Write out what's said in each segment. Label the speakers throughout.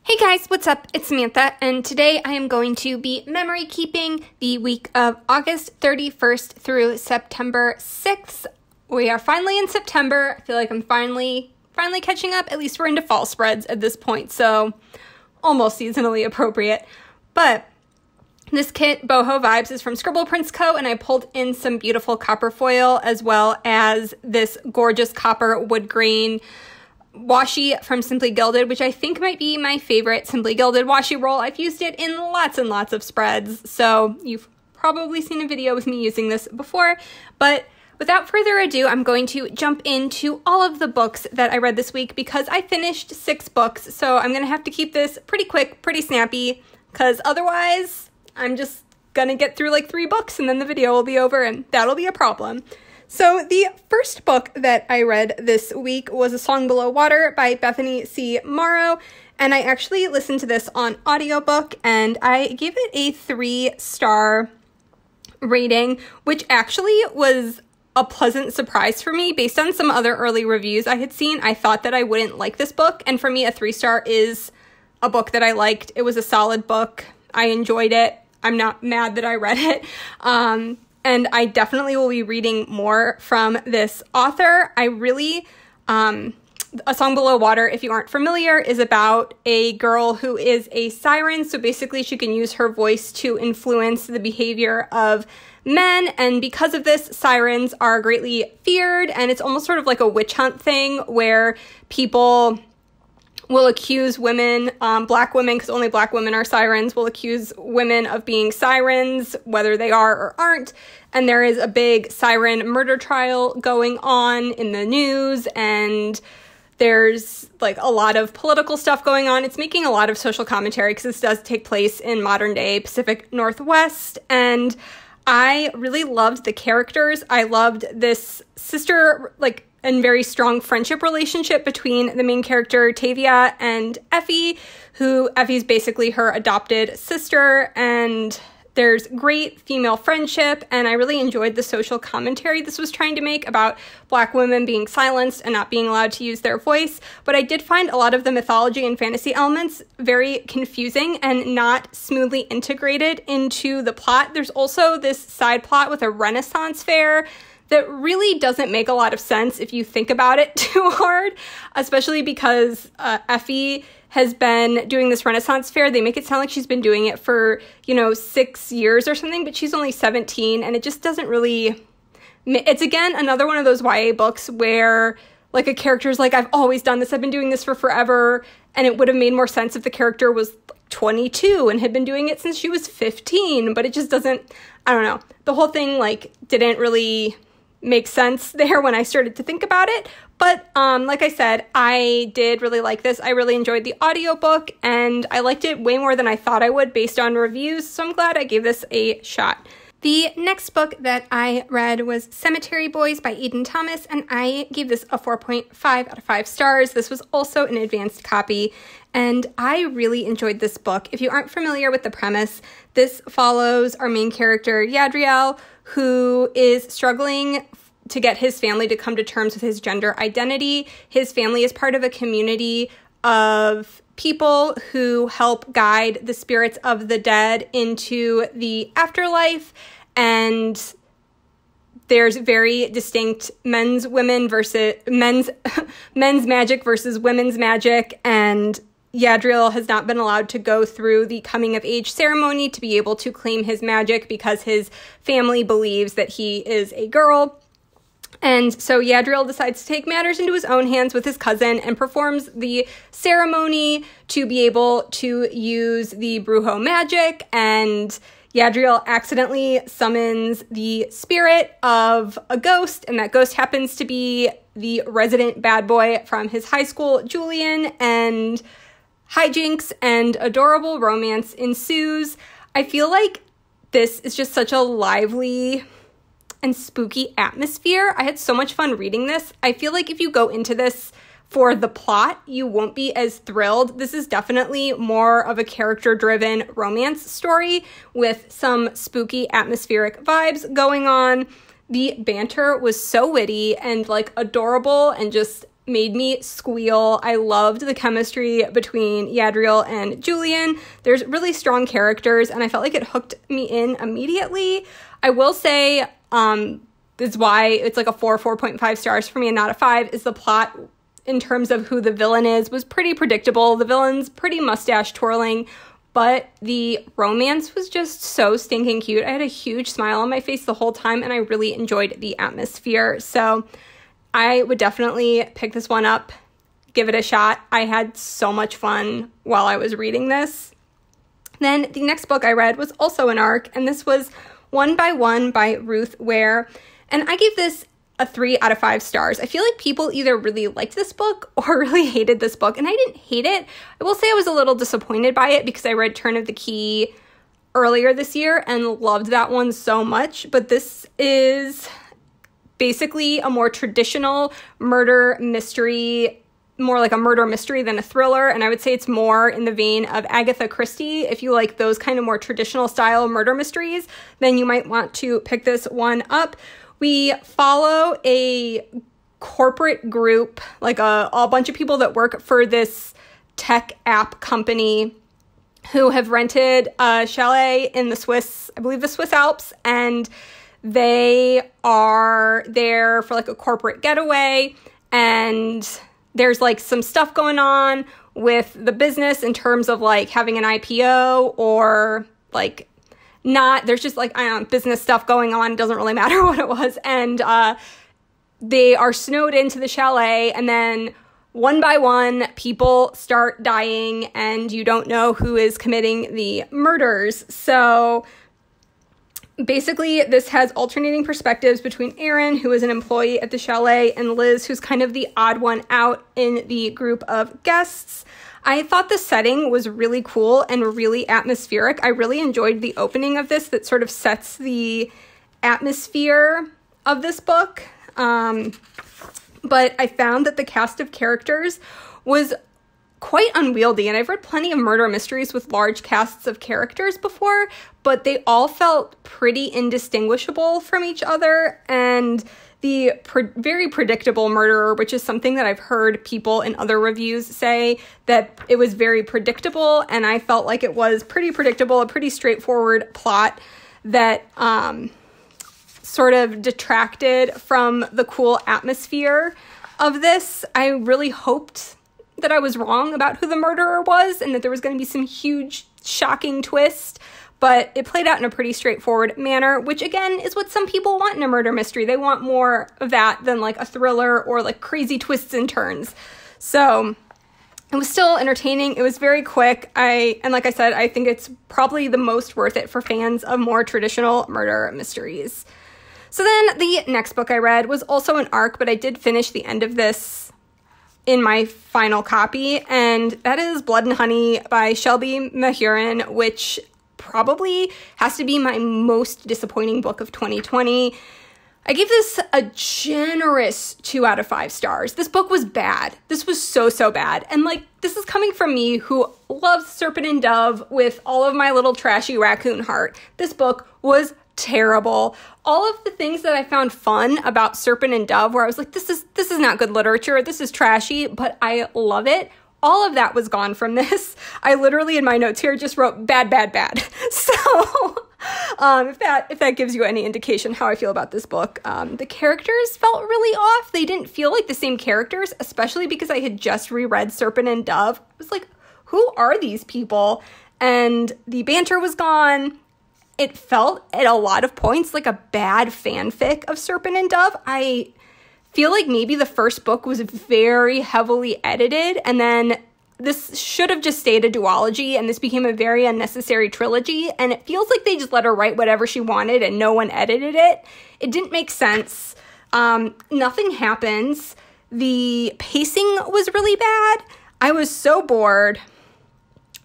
Speaker 1: Hey guys, what's up? It's Samantha, and today I am going to be memory keeping the week of August 31st through September 6th. We are finally in September. I feel like I'm finally catching up. At least we're into fall spreads at this point, so almost seasonally appropriate. But this kit, Boho Vibes, is from Scribble Prints Co., and I pulled in some beautiful copper foil as well as this gorgeous copper wood grain washi from Simply Gilded, which I think might be my favorite Simply Gilded washi roll. I've used it in lots and lots of spreads, so you've probably seen a video with me using this before. But without further ado, I'm going to jump into all of the books that I read this week because I finished 6 books, so I'm going to have to keep this pretty quick, pretty snappy, because otherwise I'm just going to get through like 3 books and then the video will be over and that'll be a problem. So the first book that I read this week was A Song Below Water by Bethany C. Morrow, and I actually listened to this on audiobook, and I gave it a 3-star rating, which actually was a pleasant surprise for me. Based on some other early reviews I had seen, I thought that I wouldn't like this book, and for me, a 3-star is a book that I liked. It was a solid book. I enjoyed it. I'm not mad that I read it. And I definitely will be reading more from this author. I really, A Song Below Water, if you aren't familiar, is about a girl who is a siren. So basically she can use her voice to influence the behavior of men. And because of this, sirens are greatly feared. And it's almost sort of like a witch hunt thing where people will accuse women, black women, because only black women are sirens, will accuse women of being sirens, whether they are or aren't. And there is a big siren murder trial going on in the news, and there's like a lot of political stuff going on. It's making a lot of social commentary because this does take place in modern day Pacific Northwest. And I really loved the characters. I loved this sister, and very strong friendship relationship between the main character, Tavia, and Effie, who Effie's basically her adopted sister, and there's great female friendship, and I really enjoyed the social commentary this was trying to make about black women being silenced and not being allowed to use their voice, but I did find a lot of the mythology and fantasy elements very confusing and not smoothly integrated into the plot. There's also this side plot with a Renaissance fair that really doesn't make a lot of sense if you think about it too hard, especially because Effie has been doing this Renaissance fair. They make it sound like she's been doing it for, 6 years or something, but she's only 17, and it just doesn't really... It's, again, another one of those YA books where, a character's like, I've always done this, I've been doing this for forever, and it would have made more sense if the character was 22 and had been doing it since she was 15, but it just doesn't... I don't know. The whole thing, didn't really make sense there when I started to think about it. But like I said, I did really like this. I really enjoyed the audiobook, and I liked it way more than I thought I would based on reviews, so I'm glad I gave this a shot. The next book that I read was Cemetery Boys by Aiden Thomas, and I gave this a 4.5 out of 5 stars. This was also an advanced copy, and I really enjoyed this book. If you aren't familiar with the premise, this follows our main character, Yadriel, who is struggling to get his family to come to terms with his gender identity. His family is part of a community of people who help guide the spirits of the dead into the afterlife, and there's very distinct men's magic versus women's magic, and Yadriel has not been allowed to go through the coming of age ceremony to be able to claim his magic because his family believes that he is a girl. And so Yadriel decides to take matters into his own hands with his cousin and performs the ceremony to be able to use the Boho magic, and Yadriel accidentally summons the spirit of a ghost, and that ghost happens to be the resident bad boy from his high school, Julian, and hijinks and adorable romance ensues. I feel like this is just such a lively and spooky atmosphere. I had so much fun reading this. I feel like if you go into this for the plot, you won't be as thrilled. This is definitely more of a character-driven romance story with some spooky atmospheric vibes going on. The banter was so witty and adorable and just made me squeal. I loved the chemistry between Yadriel and Julian. There's really strong characters, and I felt like it hooked me in immediately. I will say, this is why it's like a 4.5 stars for me and not a 5, is the plot in terms of who the villain is was pretty predictable. The villain's pretty mustache twirling, but the romance was just so stinking cute. I had a huge smile on my face the whole time, and I really enjoyed the atmosphere. So I would definitely pick this one up, give it a shot. I had so much fun while I was reading this. Then the next book I read was also an ARC, and this was One by One by Ruth Ware. And I gave this a 3 out of 5 stars. I feel like people either really liked this book or really hated this book, and I didn't hate it. I will say I was a little disappointed by it because I read Turn of the Key earlier this year and loved that one so much, but this is basically a more traditional murder mystery, more like a murder mystery than a thriller, and I would say it's more in the vein of Agatha Christie. If you like those kind of more traditional style murder mysteries, then you might want to pick this one up. We follow a corporate group, like a bunch of people that work for this tech app company who have rented a chalet in the Swiss, I believe the Swiss Alps, and they are there for like a corporate getaway, and there's like some stuff going on with the business in terms of like having an IPO or like not, there's just like, business stuff going on. It doesn't really matter what it was. And they are snowed into the chalet, and then one by one, people start dying, and you don't know who is committing the murders. So basically, this has alternating perspectives between Aaron, who is an employee at the chalet, and Liz, who's kind of the odd one out in the group of guests. I thought the setting was really cool and really atmospheric. I really enjoyed the opening of this that sort of sets the atmosphere of this book. But I found that the cast of characters was quite unwieldy, and I've read plenty of murder mysteries with large casts of characters before, but they all felt pretty indistinguishable from each other, and the very predictable murderer, which is something that I've heard people in other reviews say, that it was very predictable, and I felt like it was pretty predictable, a pretty straightforward plot that sort of detracted from the cool atmosphere of this. I really hoped that I was wrong about who the murderer was and that there was going to be some huge, shocking twist, but it played out in a pretty straightforward manner, which again is what some people want in a murder mystery. They want more of that than like a thriller or like crazy twists and turns. So it was still entertaining. It was very quick. And like I said, I think it's probably the most worth it for fans of more traditional murder mysteries. So then the next book I read was also an ARC, but I did finish the end of this in my final copy, and that is Blood and Honey by Shelby Mahurin, which probably has to be my most disappointing book of 2020. I gave this a generous 2 out of 5 stars. This book was bad. This was so bad. And like, this is coming from me who loves Serpent and Dove with all of my little trashy raccoon heart. This book was terrible. All of the things that I found fun about Serpent and Dove, where I was like, this is not good literature, this is trashy, but I love it, all of that was gone from this. I literally in my notes here just wrote bad. So if that gives you any indication how I feel about this book, the characters felt really off. They didn't feel like the same characters, especially because I had just reread Serpent and Dove. I was like, who are these people? And the banter was gone. It felt at a lot of points like a bad fanfic of Serpent and Dove. I feel like maybe the first book was very heavily edited, and then this should have just stayed a duology, and this became a very unnecessary trilogy, and it feels like they just let her write whatever she wanted and no one edited it. It didn't make sense. Nothing happens. The pacing was really bad. I was so bored.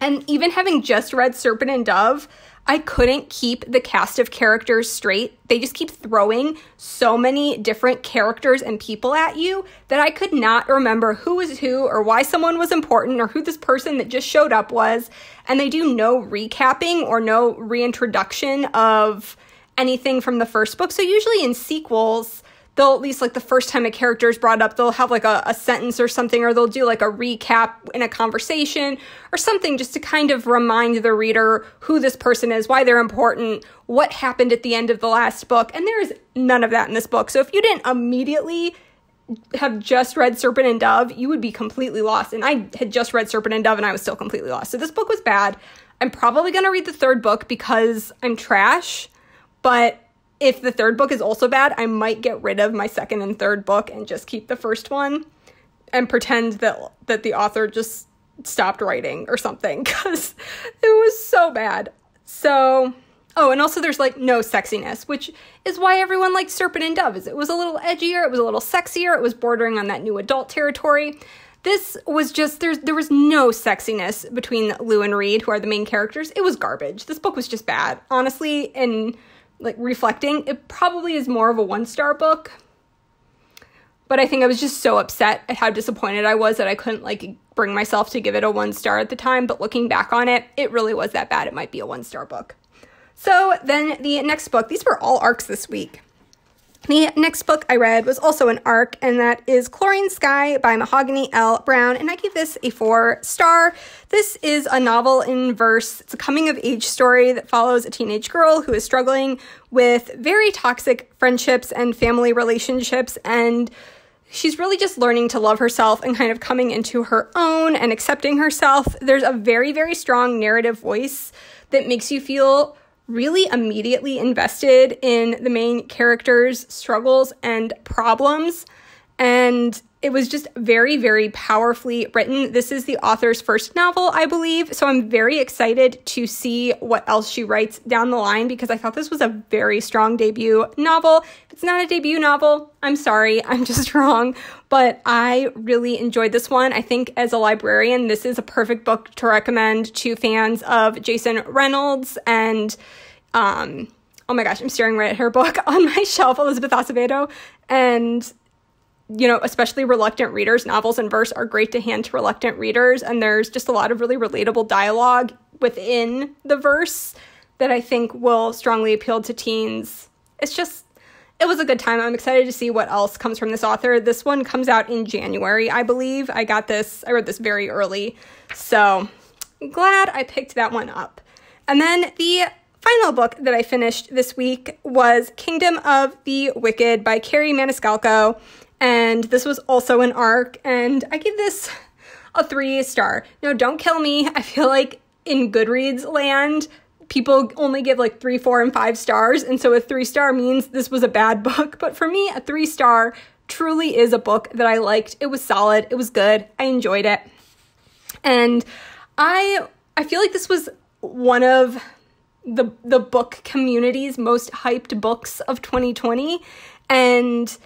Speaker 1: And even having just read Serpent and Dove, I couldn't keep the cast of characters straight. They just keep throwing so many different characters and people at you that I could not remember who was who or why someone was important or who this person that just showed up was. And they do no recapping or no reintroduction of anything from the first book. So usually in sequels, they'll, at least like the first time a character is brought up, they'll have like a sentence or something, or they'll do like a recap in a conversation or something just to kind of remind the reader who this person is, why they're important, what happened at the end of the last book. And there's none of that in this book. So if you didn't immediately have just read Serpent and Dove, you would be completely lost. And I had just read Serpent and Dove and I was still completely lost. So this book was bad. I'm probably going to read the third book because I'm trash, but if the third book is also bad, I might get rid of my second and third book and just keep the first one and pretend that the author just stopped writing or something, because it was so bad. So, oh, and also there's like no sexiness, which is why everyone liked Serpent and Dove. It was a little edgier, it was a little sexier, it was bordering on that new adult territory. This was just, there was no sexiness between Lou and Reed, who are the main characters. It was garbage. This book was just bad. Honestly, and like reflecting, it probably is more of a 1-star book. But I think I was just so upset at how disappointed I was that I couldn't like bring myself to give it a 1-star at the time. But looking back on it, it really was that bad. It might be a 1-star book. So then the next book, these were all arcs this week. The next book I read was also an arc, and that is Chlorine Sky by Mahogany L. Browne, and I give this a 4-star. This is a novel in verse. It's a coming-of-age story that follows a teenage girl who is struggling with very toxic friendships and family relationships, and she's really just learning to love herself and kind of coming into her own and accepting herself. There's a very, very strong narrative voice that makes you feel really immediately invested in the main character's struggles and problems. And it was just very, very powerfully written. This is the author's first novel, I believe. So I'm very excited to see what else she writes down the line, because I thought this was a very strong debut novel. If it's not a debut novel, I'm sorry, I'm just wrong. But I really enjoyed this one. I think as a librarian, this is a perfect book to recommend to fans of Jason Reynolds and, oh my gosh, I'm staring right at her book on my shelf, Elizabeth Acevedo. And, you know, especially reluctant readers, novels in verse are great to hand to reluctant readers. And there's just a lot of really relatable dialogue within the verse that I think will strongly appeal to teens. It was a good time. I'm excited to see what else comes from this author. This one comes out in January, I believe. I read this very early. So I'm glad I picked that one up. And then the final book that I finished this week was Kingdom of the Wicked by Kerri Maniscalco. And this was also an arc, and I give this a 3-star. No, don't kill me. I feel like in Goodreads land, people only give like 3, 4, and 5 stars. And so a 3-star means this was a bad book. But for me, a 3-star truly is a book that I liked. It was solid. It was good. I enjoyed it. And I feel like this was one of the book community's most hyped books of 2020. And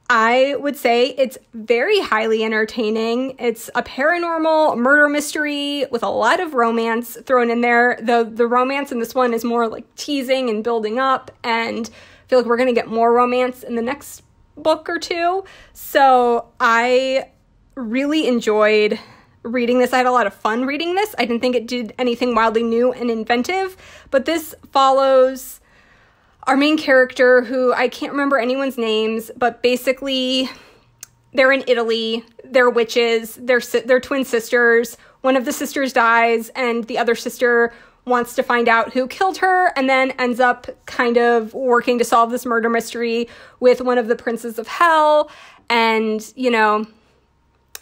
Speaker 1: I would say it's very highly entertaining. It's a paranormal murder mystery with a lot of romance thrown in there. The romance in this one is more like teasing and building up, and I feel like we're going to get more romance in the next book or two. So I really enjoyed reading this. I had a lot of fun reading this. I didn't think it did anything wildly new and inventive, but this follows our main character, who I can't remember anyone's names, but basically they're in Italy, they're witches, they're twin sisters. One of the sisters dies, and the other sister wants to find out who killed her, and then ends up kind of working to solve this murder mystery with one of the princes of hell, and, you know,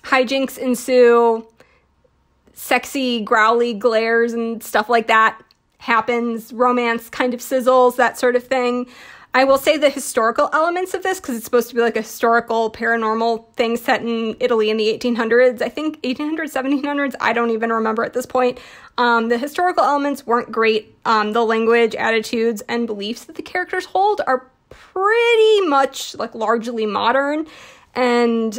Speaker 1: hijinks ensue, sexy, growly glares and stuff like that happens, romance kind of sizzles, that sort of thing. I will say the historical elements of this, because it's supposed to be like a historical paranormal thing set in Italy in the 1800s, I think 1800s, 1700s, I don't even remember at this point. The historical elements weren't great. The language, attitudes, and beliefs that the characters hold are pretty much like largely modern. And,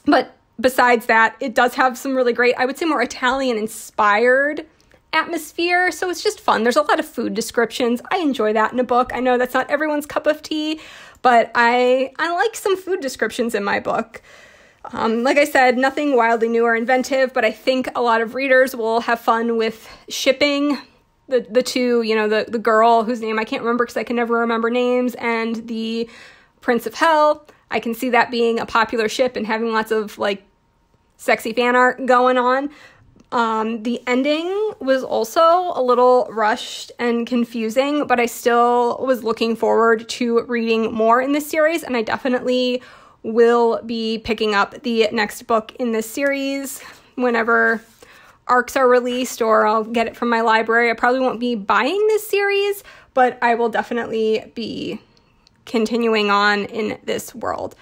Speaker 1: but besides that, it does have some really great, I would say more Italian inspired atmosphere, so it's just fun. There's a lot of food descriptions. I enjoy that in a book. I know that's not everyone's cup of tea, but I like some food descriptions in my book. Like I said, nothing wildly new or inventive, but I think a lot of readers will have fun with shipping the two, you know, the girl whose name I can't remember because I can never remember names, and the Prince of Hell. I can see that being a popular ship and having lots of like sexy fan art going on. The ending was also a little rushed and confusing, but I still was looking forward to reading more in this series, and I definitely will be picking up the next book in this series whenever arcs are released, or I'll get it from my library. I probably won't be buying this series, but I will definitely be continuing on in this world.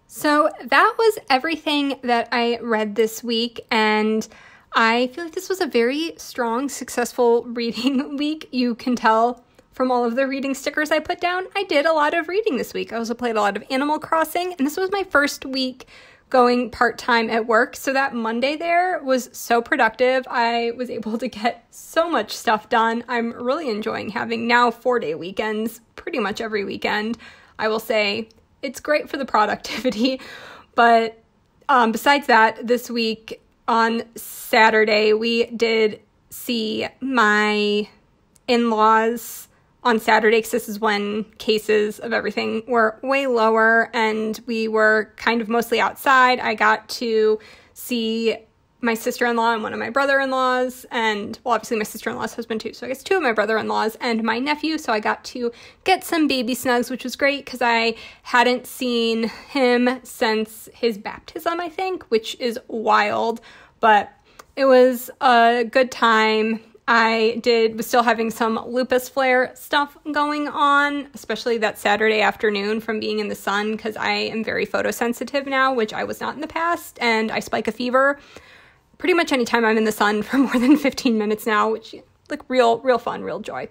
Speaker 1: So that was everything that I read this week, and I feel like this was a very strong, successful reading week. You can tell from all of the reading stickers I put down. I did a lot of reading this week. I also played a lot of Animal Crossing, and this was my first week going part-time at work, so that Monday there was so productive. I was able to get so much stuff done. I'm really enjoying having now 4-day weekends pretty much every weekend. I will say it's great for the productivity, but besides that, this week on Saturday, we did see my in-laws on Saturday, because this is when cases of everything were way lower, and we were kind of mostly outside. I got to see my sister-in-law and one of my brother-in-laws, and, well, obviously my sister-in-law's husband too, so I guess 2 of my brother-in-laws and my nephew, so I got to get some baby snugs, which was great, because I hadn't seen him since his baptism, I think, which is wild, but it was a good time. I was still having some lupus flare stuff going on, especially that Saturday afternoon from being in the sun, because I am very photosensitive now, which I was not in the past, and I spike a fever pretty much anytime I'm in the sun for more than 15 minutes now, which like real fun, real joy.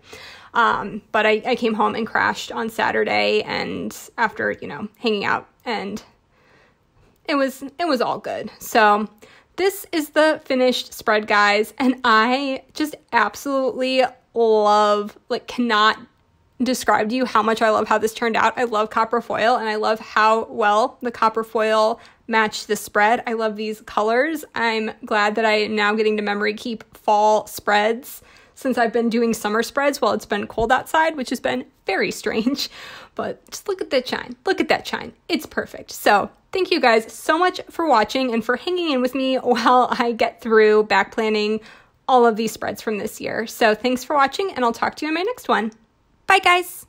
Speaker 1: But I came home and crashed on Saturday, and after, hanging out, and it was all good. So this is the finished spread, guys, and I just absolutely love, cannot describe to you how much I love how this turned out. I love copper foil, and I love how well the copper foil matched the spread. I love these colors. I'm glad that I am now getting to memory keep fall spreads, since I've been doing summer spreads while it's been cold outside, which has been very strange. But just look at that shine. Look at that shine. It's perfect. So thank you guys so much for watching and for hanging in with me while I get through back planning all of these spreads from this year. So thanks for watching, and I'll talk to you in my next one. Bye, guys.